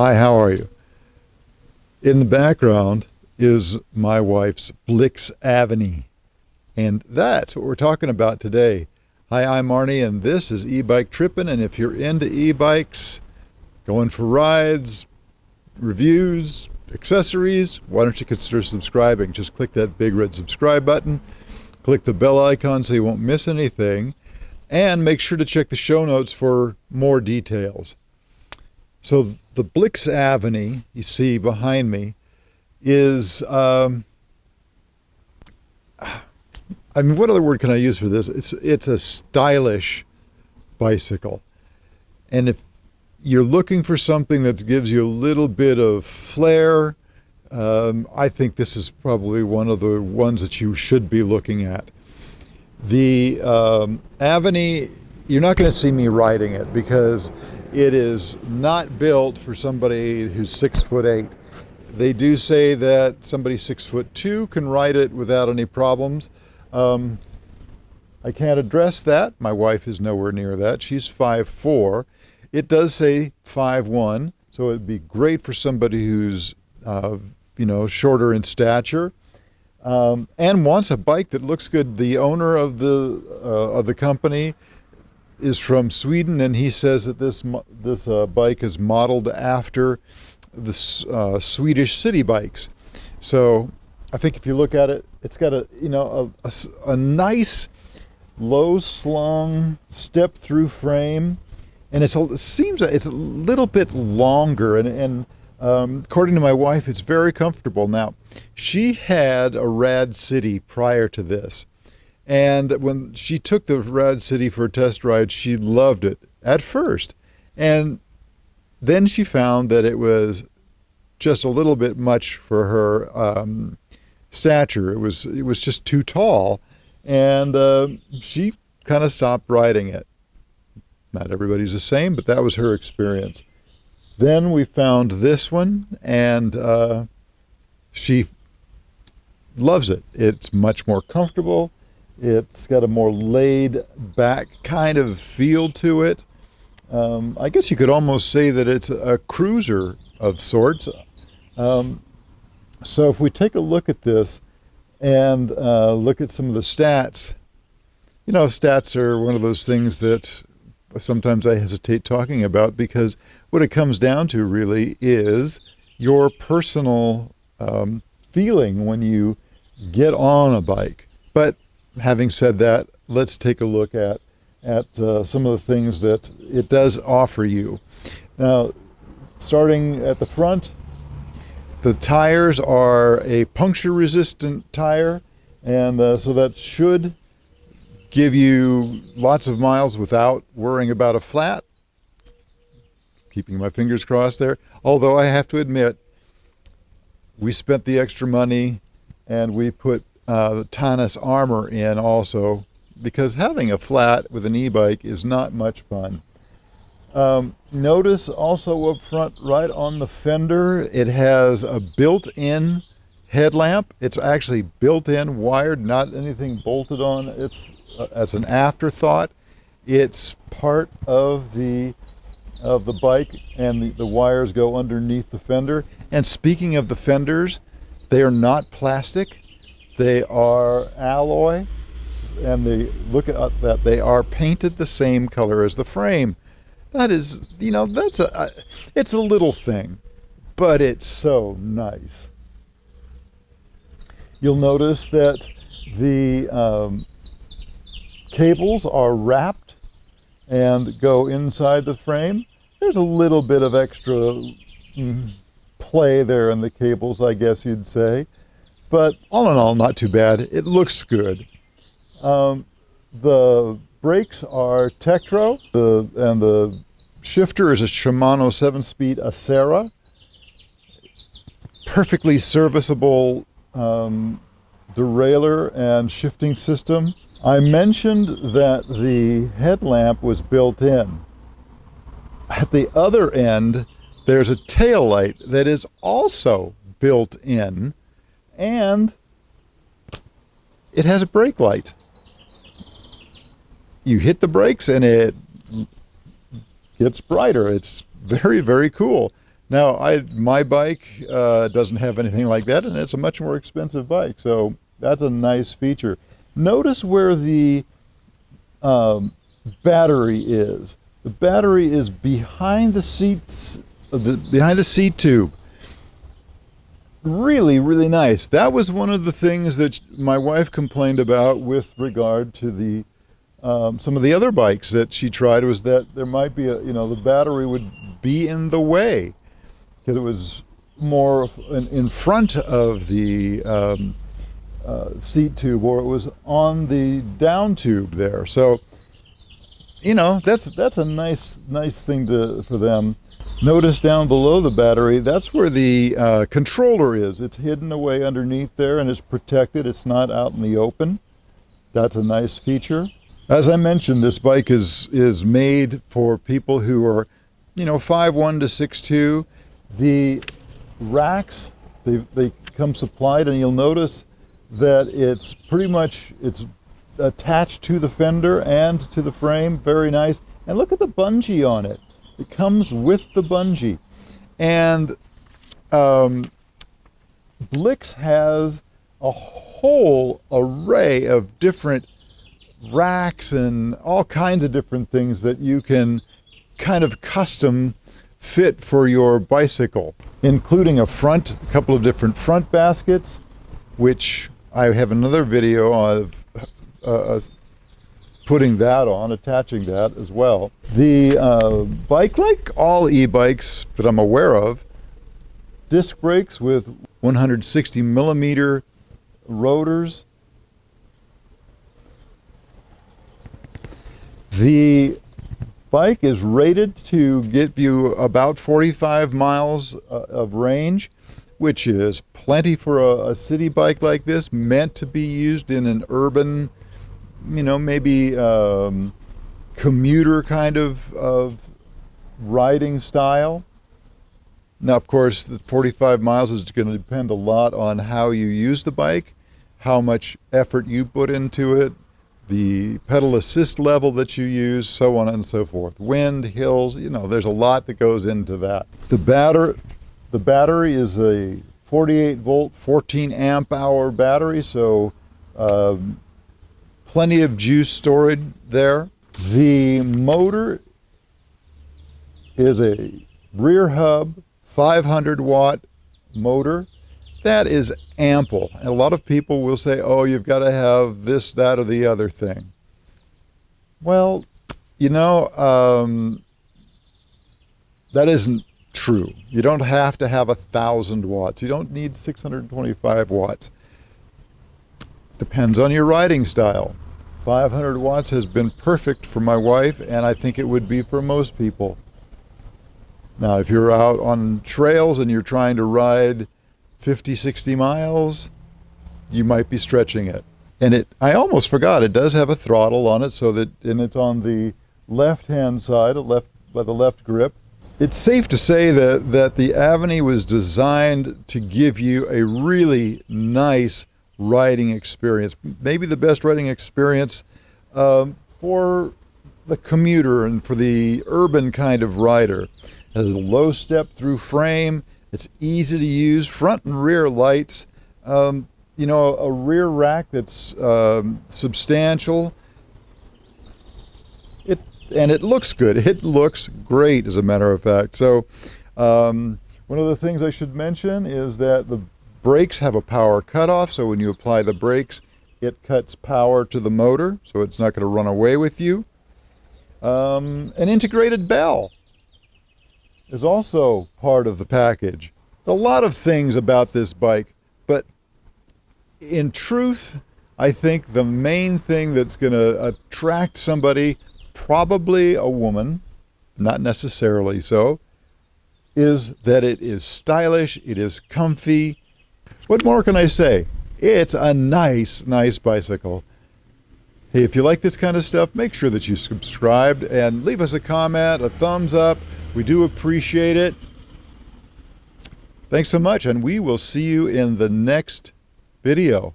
Hi, how are you? In the background is my wife's Blix Aveny, and that's what we're talking about today. Hi, I'm Arnie, and this is eBike Trippin', and if you're into e-bikes, going for rides, reviews, accessories, why don't you consider subscribing? Just click that big red subscribe button, click the bell icon so you won't miss anything, and make sure to check the show notes for more details. So the Blix Aveny you see behind me is, what other word can I use for this? It's a stylish bicycle. And if you're looking for something that gives you a little bit of flair, I think this is probably one of the ones that you should be looking at. The Aveny, you're not going to see me riding it because it is not built for somebody who's 6'8". They do say that somebody 6'2" can ride it without any problems. I can't address that. My wife is nowhere near that. She's 5'4". It does say 5'1", so it'd be great for somebody who's shorter in stature and wants a bike that looks good. The owner of the company is from Sweden, and he says that this bike is modeled after the Swedish city bikes. So I think if you look at it, it's got a nice low slung step through frame, and it seems it's a little bit longer, and according to my wife, it's very comfortable. Now, she had a Rad City prior to this. And when she took the Rad City for a test ride, she loved it at first. And then she found that it was just a little bit much for her stature. It was just too tall. And she kind of stopped riding it. Not everybody's the same, but that was her experience. Then we found this one, and she loves it. It's much more comfortable. It's got a more laid back kind of feel to it. I guess you could almost say that it's a cruiser of sorts. So if we take a look at this and look at some of the stats, stats are one of those things that sometimes I hesitate talking about, because what it comes down to really is your personal feeling when you get on a bike. But having said that, let's take a look at some of the things that it does offer you. Now, starting at the front, the tires are a puncture-resistant tire, and so that should give you lots of miles without worrying about a flat. Keeping my fingers crossed there. Although I have to admit, we spent the extra money and we put the Tanis armor in also, because having a flat with an e-bike is not much fun. Notice also up front, right on the fender, it has a built-in headlamp. It's actually built-in, wired, not anything bolted on. It's as an afterthought. It's part of the bike, and the wires go underneath the fender. And speaking of the fenders, they are not plastic. They are alloy, and they are painted the same color as the frame. That is, it's a little thing, but it's so nice. You'll notice that the cables are wrapped and go inside the frame. There's a little bit of extra play there in the cables, I guess you'd say. But all in all, not too bad. It looks good. The brakes are Tektro, and the shifter is a Shimano 7-speed Acera. Perfectly serviceable derailleur and shifting system. I mentioned that the headlamp was built in. At the other end, there's a tail light that is also built in, and it has a brake light. You hit the brakes and it gets brighter. It's very, very cool. Now, my bike doesn't have anything like that, and it's a much more expensive bike, so that's a nice feature. Notice where the battery is. The battery is behind the seats, behind the seat tube. Really, really nice. That was one of the things that my wife complained about with regard to the some of the other bikes that she tried, was that there might be the battery would be in the way because it was more in front of the seat tube, or it was on the down tube there. So, that's a nice thing for them. Notice down below the battery, that's where the controller is. It's hidden away underneath there and it's protected. It's not out in the open. That's a nice feature. As I mentioned, this bike is made for people who are, 5'1" to 6'2". The racks, they come supplied, and you'll notice that it's attached to the fender and to the frame. Very nice. And look at the bungee on it. It comes with the bungee. And Blix has a whole array of different racks and all kinds of different things that you can kind of custom fit for your bicycle, including a couple of different front baskets, which I have another video of putting that on, attaching that as well. The bike, like all e-bikes that I'm aware of, disc brakes with 160 millimeter rotors. The bike is rated to give you about 45 miles of range, which is plenty for a city bike like this, meant to be used in an urban, maybe commuter kind of riding style. Now, of course, the 45 miles is going to depend a lot on how you use the bike, how much effort you put into it, the pedal assist level that you use, so on and so forth. Wind, hills, there's a lot that goes into that. The battery is a 48 volt, 14 amp hour battery, so plenty of juice stored there. The motor is a rear hub, 500 watt motor. That is ample. And a lot of people will say, oh, you've got to have this, that, or the other thing. Well, that isn't true. You don't have to have 1,000 watts. You don't need 625 watts. Depends on your riding style. 500 watts has been perfect for my wife, and I think it would be for most people. Now, if you're out on trails and you're trying to ride 50, 60 miles, you might be stretching it. And I almost forgot, it does have a throttle on it, and it's on the left-hand side, by the left grip. It's safe to say that the Aveny was designed to give you a really nice riding experience, maybe the best riding experience for the commuter and for the urban kind of rider. It has a low step through frame. It's easy to use, front and rear lights, a rear rack that's substantial. And it looks good. It looks great, as a matter of fact. So one of the things I should mention is that the brakes have a power cutoff. So when you apply the brakes, it cuts power to the motor, so it's not going to run away with you. An integrated bell is also part of the package. A lot of things about this bike, but in truth, I think the main thing that's going to attract somebody, probably a woman, not necessarily so, is that it is stylish, it is comfy. What more can I say? It's a nice bicycle. Hey, if you like this kind of stuff, make sure that you subscribe and leave us a comment, a thumbs up. We do appreciate it. Thanks so much, and we will see you in the next video.